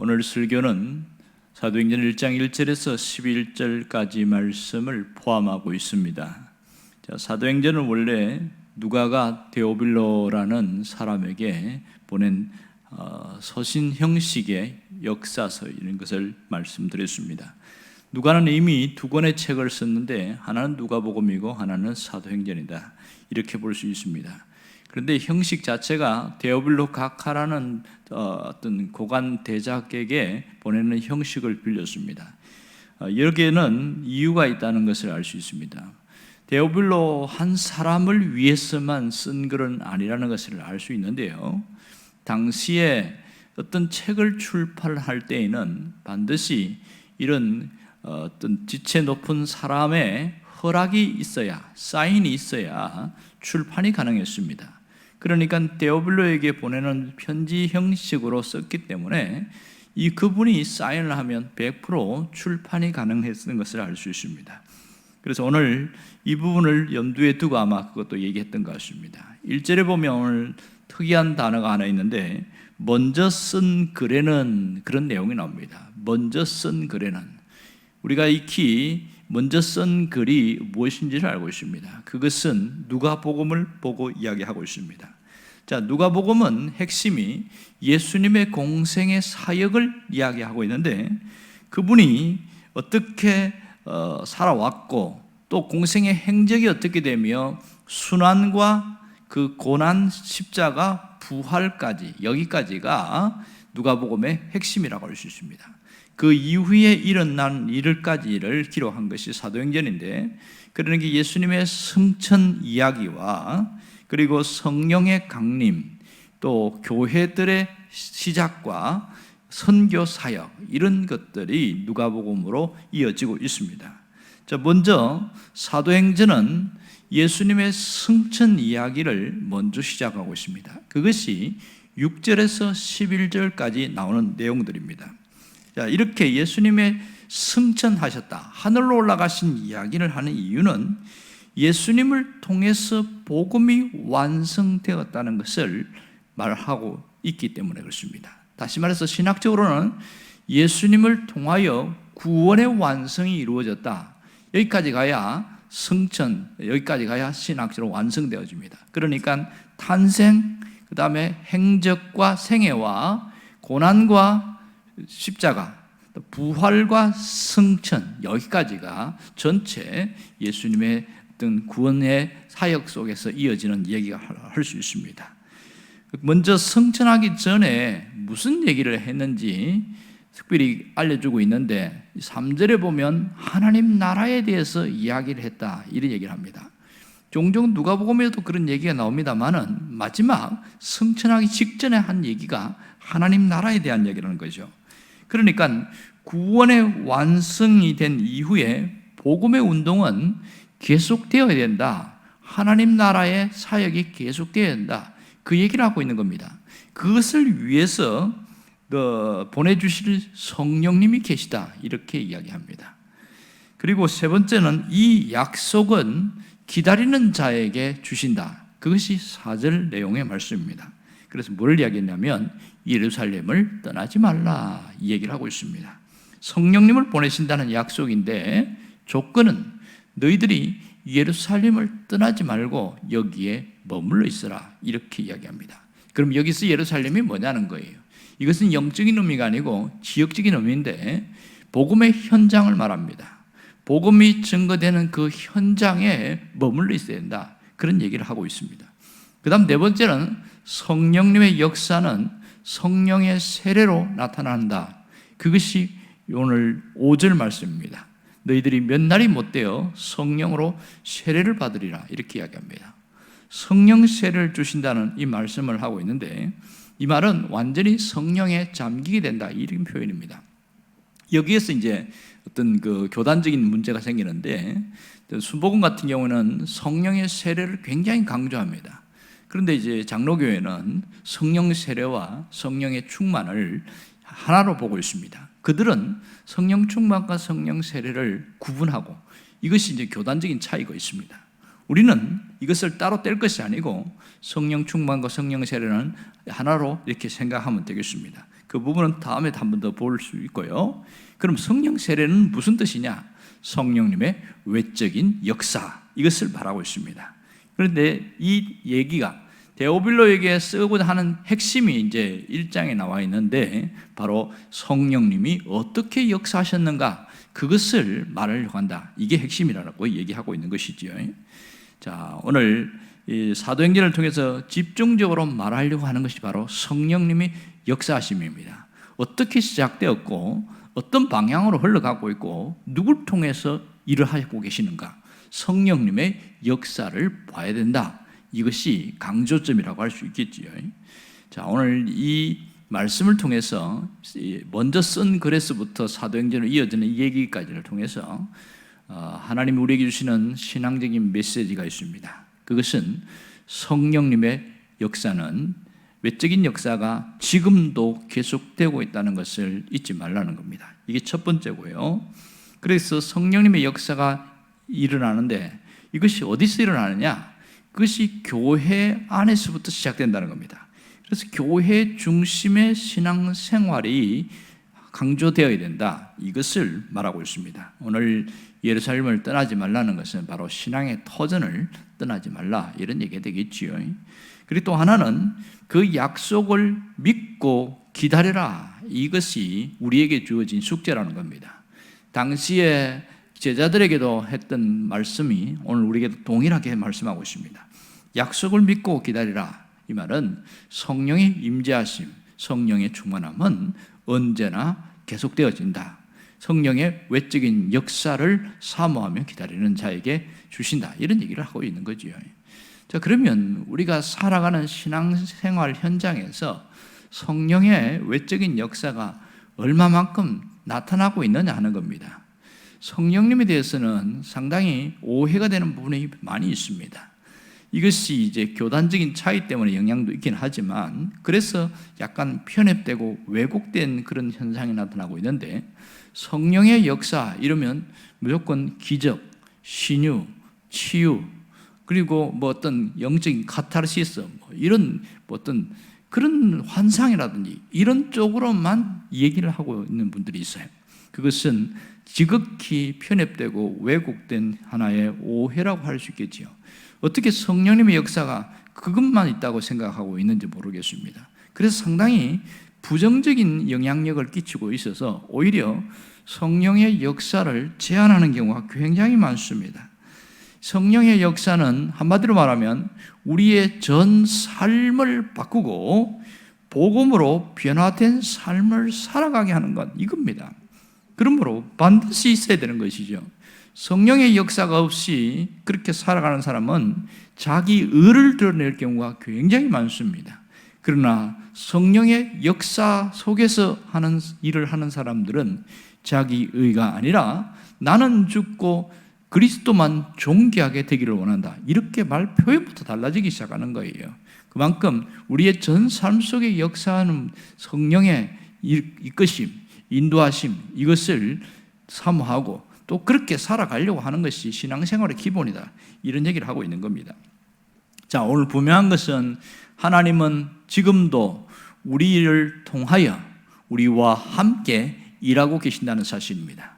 오늘 설교는 사도행전 1장 1절에서 11절까지 말씀을 포함하고 있습니다. 사도행전은 원래 누가가 데오빌로라는 사람에게 보낸 서신 형식의 역사서 이런 것을 말씀드렸습니다. 누가는 이미 두 권의 책을 썼는데 하나는 누가복음이고 하나는 사도행전이다, 이렇게 볼 수 있습니다. 그런데 형식 자체가 데오빌로 각하라는 어떤 고관 대작에게 보내는 형식을 빌렸습니다. 여기에는 이유가 있다는 것을 알 수 있습니다. 데오빌로 한 사람을 위해서만 쓴 글은 아니라는 것을 알 수 있는데요, 당시에 어떤 책을 출판할 때에는 반드시 이런 어떤 지체 높은 사람의 허락이 있어야, 사인이 있어야 출판이 가능했습니다. 그러니까 데오빌로에게 보내는 편지 형식으로 썼기 때문에 그분이 사인을 하면 100% 출판이 가능했던 것을 알 수 있습니다. 그래서 오늘 이 부분을 염두에 두고 아마 그것도 얘기했던 것 같습니다. 1절에 보면 오늘 특이한 단어가 하나 있는데, 먼저 쓴 글에는, 그런 내용이 나옵니다. 먼저 쓴 글에는, 우리가 익히 먼저 쓴 글이 무엇인지를 알고 있습니다. 그것은 누가복음을 보고 이야기하고 있습니다. 자, 누가복음은 핵심이 예수님의 공생의 사역을 이야기하고 있는데, 그분이 어떻게 살아왔고 또 공생의 행적이 어떻게 되며 순환과 그 고난, 십자가, 부활까지, 여기까지가 누가복음의 핵심이라고 할 수 있습니다. 그 이후에 일어난 일을까지를 기록한 것이 사도행전인데, 그러니까 예수님의 승천 이야기와 그리고 성령의 강림, 또 교회들의 시작과 선교 사역, 이런 것들이 누가복음으로 이어지고 있습니다. 자, 먼저 사도행전은 예수님의 승천 이야기를 먼저 시작하고 있습니다. 그것이 6절에서 11절까지 나오는 내용들입니다. 자, 이렇게 예수님의 승천하셨다, 하늘로 올라가신 이야기를 하는 이유는 예수님을 통해서 복음이 완성되었다는 것을 말하고 있기 때문에 그렇습니다. 다시 말해서 신학적으로는 예수님을 통하여 구원의 완성이 이루어졌다, 여기까지 가야 승천, 여기까지 가야 신학적으로 완성되어집니다. 그러니까 탄생, 그 다음에 행적과 생애와 고난과 십자가, 부활과 승천, 여기까지가 전체 예수님의 어떤 구원의 사역 속에서 이어지는 얘기가 할 수 있습니다. 먼저 승천하기 전에 무슨 얘기를 했는지 특별히 알려주고 있는데, 3절에 보면 하나님 나라에 대해서 이야기를 했다, 이런 얘기를 합니다. 종종 누가복음에도 그런 얘기가 나옵니다만은 마지막 승천하기 직전에 한 얘기가 하나님 나라에 대한 얘기라는 거죠. 그러니까 구원의 완성이 된 이후에 복음의 운동은 계속되어야 된다, 하나님 나라의 사역이 계속되어야 된다, 그 얘기를 하고 있는 겁니다. 그것을 위해서 보내주실 성령님이 계시다, 이렇게 이야기합니다. 그리고 세 번째는 이 약속은 기다리는 자에게 주신다, 그것이 4절 내용의 말씀입니다. 그래서 뭘 이야기했냐면 예루살렘을 떠나지 말라, 이 얘기를 하고 있습니다. 성령님을 보내신다는 약속인데 조건은 너희들이 예루살렘을 떠나지 말고 여기에 머물러 있어라, 이렇게 이야기합니다. 그럼 여기서 예루살렘이 뭐냐는 거예요. 이것은 영적인 의미가 아니고 지역적인 의미인데 복음의 현장을 말합니다. 복음이 증거되는 그 현장에 머물러 있어야 된다, 그런 얘기를 하고 있습니다. 그 다음 네 번째는 성령님의 역사는 성령의 세례로 나타난다, 그것이 오늘 5절 말씀입니다. 너희들이 몇 날이 못되어 성령으로 세례를 받으리라, 이렇게 이야기합니다. 성령 세례를 주신다는 이 말씀을 하고 있는데, 이 말은 완전히 성령에 잠기게 된다, 이런 표현입니다. 여기에서 이제 어떤 그 교단적인 문제가 생기는데, 순복음 같은 경우는 성령의 세례를 굉장히 강조합니다. 그런데 이제 장로교회는 성령 세례와 성령의 충만을 하나로 보고 있습니다. 그들은 성령 충만과 성령 세례를 구분하고, 이것이 이제 교단적인 차이가 있습니다. 우리는 이것을 따로 뗄 것이 아니고 성령 충만과 성령 세례는 하나로 이렇게 생각하면 되겠습니다. 그 부분은 다음에 한 번 더 볼 수 있고요. 그럼 성령 세례는 무슨 뜻이냐? 성령님의 외적인 역사, 이것을 말하고 있습니다. 그런데 이 얘기가 데오빌로에게 쓰고자 하는 핵심이 이제 1장에 나와 있는데, 바로 성령님이 어떻게 역사하셨는가, 그것을 말하려고 한다. 이게 핵심이라고 얘기하고 있는 것이죠. 자, 오늘 이 사도행전을 통해서 집중적으로 말하려고 하는 것이 바로 성령님이 역사하심입니다. 어떻게 시작되었고 어떤 방향으로 흘러가고 있고 누굴 통해서 일을 하고 계시는가, 성령님의 역사를 봐야 된다. 이것이 강조점이라고 할 수 있겠지요. 자, 오늘 이 말씀을 통해서 먼저 쓴 글에서부터 사도행전으로 이어지는 이 얘기까지를 통해서 하나님이 우리에게 주시는 신앙적인 메시지가 있습니다. 그것은 성령님의 역사는, 외적인 역사가 지금도 계속되고 있다는 것을 잊지 말라는 겁니다. 이게 첫 번째고요. 그래서 성령님의 역사가 일어나는데 이것이 어디서 일어나느냐? 그것이 교회 안에서부터 시작된다는 겁니다. 그래서 교회 중심의 신앙생활이 강조되어야 된다. 이것을 말하고 있습니다. 오늘 예루살렘을 떠나지 말라는 것은 바로 신앙의 터전을 떠나지 말라, 이런 얘기가 되겠지요. 그리고 또 하나는 그 약속을 믿고 기다려라. 이것이 우리에게 주어진 숙제라는 겁니다. 당시에 제자들에게도 했던 말씀이 오늘 우리에게도 동일하게 말씀하고 있습니다. 약속을 믿고 기다리라. 이 말은 성령의 임재하심, 성령의 충만함은 언제나 계속되어진다. 성령의 외적인 역사를 사모하며 기다리는 자에게 주신다. 이런 얘기를 하고 있는 거지요. 자, 그러면 우리가 살아가는 신앙생활 현장에서 성령의 외적인 역사가 얼마만큼 나타나고 있느냐 하는 겁니다. 성령님에 대해서는 상당히 오해가 되는 부분이 많이 있습니다. 이것이 이제 교단적인 차이 때문에 영향도 있긴 하지만, 그래서 약간 편협되고 왜곡된 그런 현상이 나타나고 있는데, 성령의 역사 이러면 무조건 기적, 신유, 치유, 그리고 뭐 어떤 영적인 카타르시스, 이런 어떤 그런 환상이라든지 이런 쪽으로만 얘기를 하고 있는 분들이 있어요. 그것은 지극히 편협되고 왜곡된 하나의 오해라고 할 수 있겠지요. 어떻게 성령님의 역사가 그것만 있다고 생각하고 있는지 모르겠습니다. 그래서 상당히 부정적인 영향력을 끼치고 있어서 오히려 성령의 역사를 제한하는 경우가 굉장히 많습니다. 성령의 역사는 한마디로 말하면 우리의 전 삶을 바꾸고 복음으로 변화된 삶을 살아가게 하는 것, 이겁니다. 그러므로 반드시 있어야 되는 것이죠. 성령의 역사가 없이 그렇게 살아가는 사람은 자기 의를 드러낼 경우가 굉장히 많습니다. 그러나 성령의 역사 속에서 하는 일을 하는 사람들은 자기 의가 아니라 나는 죽고 그리스도만 존귀하게 되기를 원한다. 이렇게 말 표현부터 달라지기 시작하는 거예요. 그만큼 우리의 전 삶 속에 역사하는 성령의 이끄심, 인도하심, 이것을 사모하고 또 그렇게 살아가려고 하는 것이 신앙생활의 기본이다. 이런 얘기를 하고 있는 겁니다. 자, 오늘 분명한 것은 하나님은 지금도 우리를 통하여 우리와 함께 일하고 계신다는 사실입니다.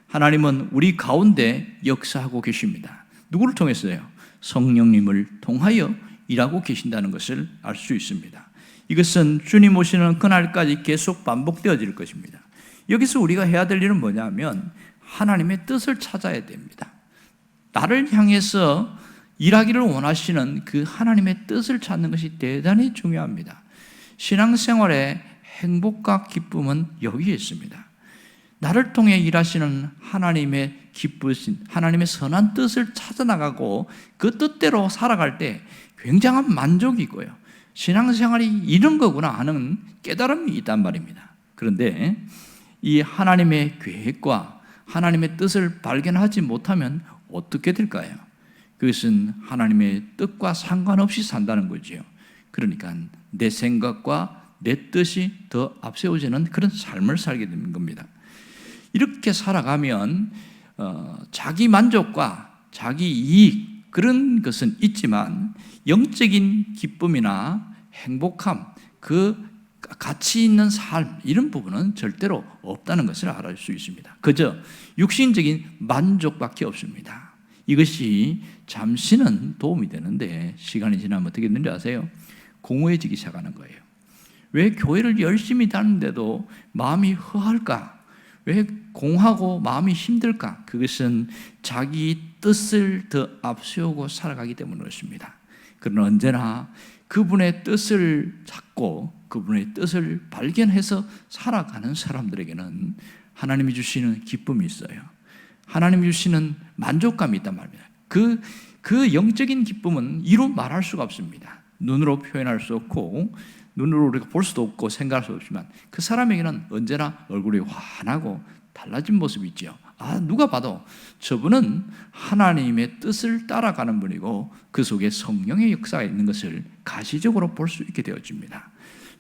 하나님은 우리 가운데 역사하고 계십니다. 누구를 통해서요? 성령님을 통하여 일하고 계신다는 것을 알 수 있습니다. 이것은 주님 오시는 그날까지 계속 반복되어질 것입니다. 여기서 우리가 해야 될 일은 뭐냐면 하나님의 뜻을 찾아야 됩니다. 나를 향해서 일하기를 원하시는 그 하나님의 뜻을 찾는 것이 대단히 중요합니다. 신앙생활의 행복과 기쁨은 여기에 있습니다. 나를 통해 일하시는 하나님의 기쁘신 하나님의 선한 뜻을 찾아나가고 그 뜻대로 살아갈 때 굉장한 만족이 있고요, 신앙생활이 이런 거구나 하는 깨달음이 있단 말입니다. 그런데 이 하나님의 계획과 하나님의 뜻을 발견하지 못하면 어떻게 될까요? 그것은 하나님의 뜻과 상관없이 산다는 거지요. 그러니까 내 생각과 내 뜻이 더 앞세워지는 그런 삶을 살게 되는 겁니다. 이렇게 살아가면 자기 만족과 자기 이익, 그런 것은 있지만 영적인 기쁨이나 행복함, 그 가치 있는 삶, 이런 부분은 절대로 없다는 것을 알아볼 수 있습니다. 그저 육신적인 만족밖에 없습니다. 이것이 잠시는 도움이 되는데 시간이 지나면 어떻게 되는지 아세요? 공허해지기 시작하는 거예요. 왜 교회를 열심히 다니는데도 마음이 허할까? 왜 공하고 마음이 힘들까? 그것은 자기 뜻을 더 앞세우고 살아가기 때문에 그렇습니다. 그러나 언제나 그분의 뜻을 찾고 그분의 뜻을 발견해서 살아가는 사람들에게는 하나님이 주시는 기쁨이 있어요. 하나님이 주시는 만족감이 있단 말입니다. 그 영적인 기쁨은 이루 말할 수가 없습니다. 눈으로 표현할 수 없고 눈으로 우리가 볼 수도 없고 생각할 수 없지만 그 사람에게는 언제나 얼굴이 환하고 달라진 모습이 있죠. 누가 봐도 저분은 하나님의 뜻을 따라가는 분이고 그 속에 성령의 역사가 있는 것을 가시적으로 볼 수 있게 되어집니다.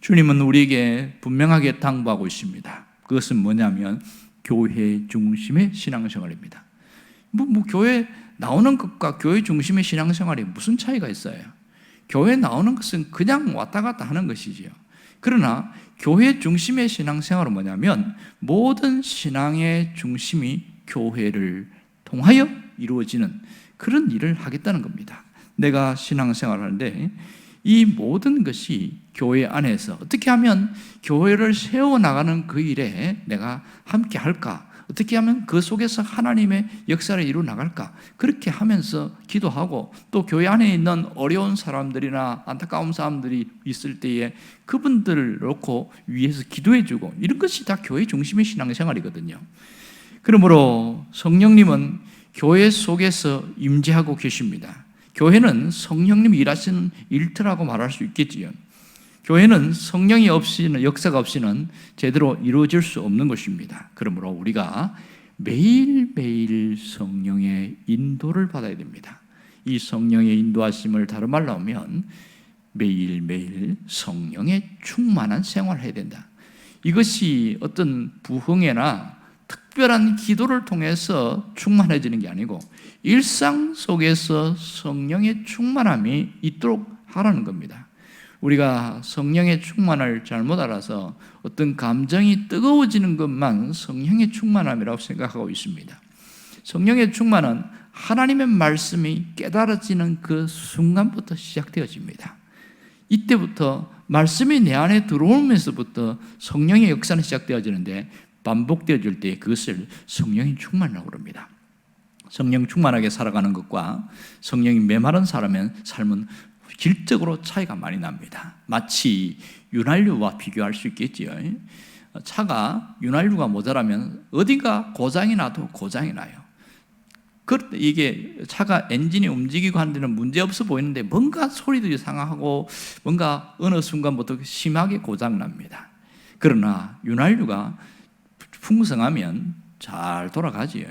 주님은 우리에게 분명하게 당부하고 있습니다. 그것은 뭐냐면 교회 중심의 신앙생활입니다. 교회 나오는 것과 교회 중심의 신앙생활이 무슨 차이가 있어요? 교회 나오는 것은 그냥 왔다 갔다 하는 것이지요. 그러나 교회 중심의 신앙생활은 뭐냐면 모든 신앙의 중심이 교회를 통하여 이루어지는 그런 일을 하겠다는 겁니다. 내가 신앙생활을 하는데 이 모든 것이 교회 안에서 어떻게 하면 교회를 세워나가는 그 일에 내가 함께 할까? 어떻게 하면 그 속에서 하나님의 역사를 이루어 나갈까? 그렇게 하면서 기도하고 또 교회 안에 있는 어려운 사람들이나 안타까운 사람들이 있을 때에 그분들을 놓고 위에서 기도해주고 이런 것이 다 교회 중심의 신앙생활이거든요. 그러므로 성령님은 교회 속에서 임재하고 계십니다. 교회는 성령님이 일하시는 일터라고 말할 수 있겠지요. 교회는 성령이 없이는, 역사가 없이는 제대로 이루어질 수 없는 것입니다. 그러므로 우리가 매일매일 성령의 인도를 받아야 됩니다. 이 성령의 인도하심을 다른 말로 하면 매일매일 성령의 충만한 생활을 해야 된다. 이것이 어떤 부흥회나 특별한 기도를 통해서 충만해지는 게 아니고 일상 속에서 성령의 충만함이 있도록 하라는 겁니다. 우리가 성령의 충만을 잘못 알아서 어떤 감정이 뜨거워지는 것만 성령의 충만함이라고 생각하고 있습니다. 성령의 충만은 하나님의 말씀이 깨달아지는 그 순간부터 시작되어집니다. 이때부터 말씀이 내 안에 들어오면서부터 성령의 역사는 시작되어지는데 반복되어질 때 그것을 성령의 충만이라고 합니다. 성령 충만하게 살아가는 것과 성령이 메마른 사람의 삶은 질적으로 차이가 많이 납니다. 마치 윤활유와 비교할 수 있겠지요. 차가 윤활유가 모자라면 어디가 고장이 나도 고장이 나요. 이게 차가 엔진이 움직이고 하는 데는 문제 없어 보이는데 뭔가 소리도 이상하고 뭔가 어느 순간부터 심하게 고장납니다. 그러나 윤활유가 풍성하면 잘 돌아가지요.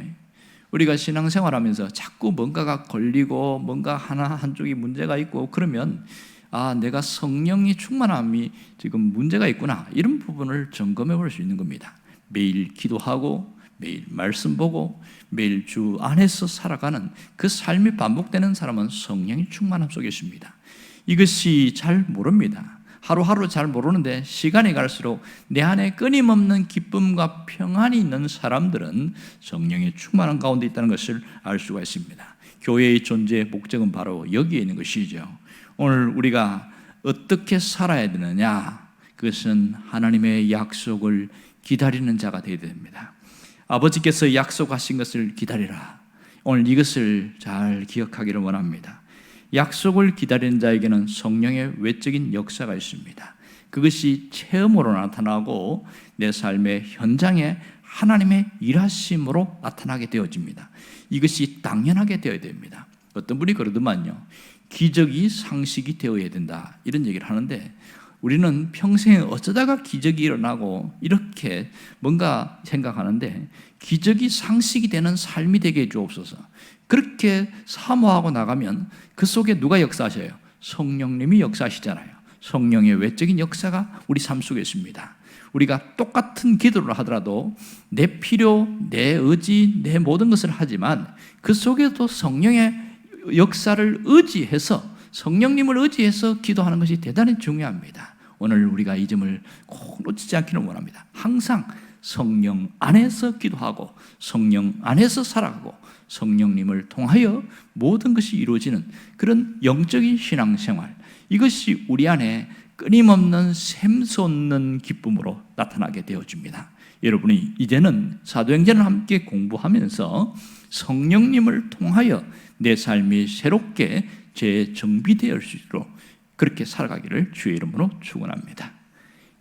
우리가 신앙생활하면서 자꾸 뭔가가 걸리고 뭔가 한쪽이 문제가 있고 그러면 내가 성령이 충만함이 지금 문제가 있구나, 이런 부분을 점검해 볼 수 있는 겁니다. 매일 기도하고 매일 말씀 보고 매일 주 안에서 살아가는 그 삶이 반복되는 사람은 성령이 충만함 속에 있습니다. 이것이 잘 모릅니다. 하루하루 잘 모르는데 시간이 갈수록 내 안에 끊임없는 기쁨과 평안이 있는 사람들은 성령의 충만한 가운데 있다는 것을 알 수가 있습니다. 교회의 존재의 목적은 바로 여기에 있는 것이죠. 오늘 우리가 어떻게 살아야 되느냐? 그것은 하나님의 약속을 기다리는 자가 되어야 됩니다. 아버지께서 약속하신 것을 기다리라. 오늘 이것을 잘 기억하기를 원합니다. 약속을 기다리는 자에게는 성령의 외적인 역사가 있습니다. 그것이 체험으로 나타나고 내 삶의 현장에 하나님의 일하심으로 나타나게 되어집니다. 이것이 당연하게 되어야 됩니다. 어떤 분이 그러더만요, 기적이 상식이 되어야 된다, 이런 얘기를 하는데 우리는 평생에 어쩌다가 기적이 일어나고 이렇게 뭔가 생각하는데 기적이 상식이 되는 삶이 되게 해주옵소서. 그렇게 사모하고 나가면 그 속에 누가 역사하셔요? 성령님이 역사하시잖아요. 성령의 외적인 역사가 우리 삶 속에 있습니다. 우리가 똑같은 기도를 하더라도 내 필요, 내 의지, 내 모든 것을 하지만 그 속에도 성령의 역사를 의지해서, 성령님을 의지해서 기도하는 것이 대단히 중요합니다. 오늘 우리가 이 점을 꼭 놓치지 않기를 원합니다. 항상 성령 안에서 기도하고 성령 안에서 살아가고 성령님을 통하여 모든 것이 이루어지는 그런 영적인 신앙생활, 이것이 우리 안에 끊임없는 샘솟는 기쁨으로 나타나게 되어집니다. 여러분이 이제는 사도행전을 함께 공부하면서 성령님을 통하여 내 삶이 새롭게 재정비되어 수 있도록 그렇게 살아가기를 주의 이름으로 축원합니다.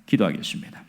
기도하겠습니다.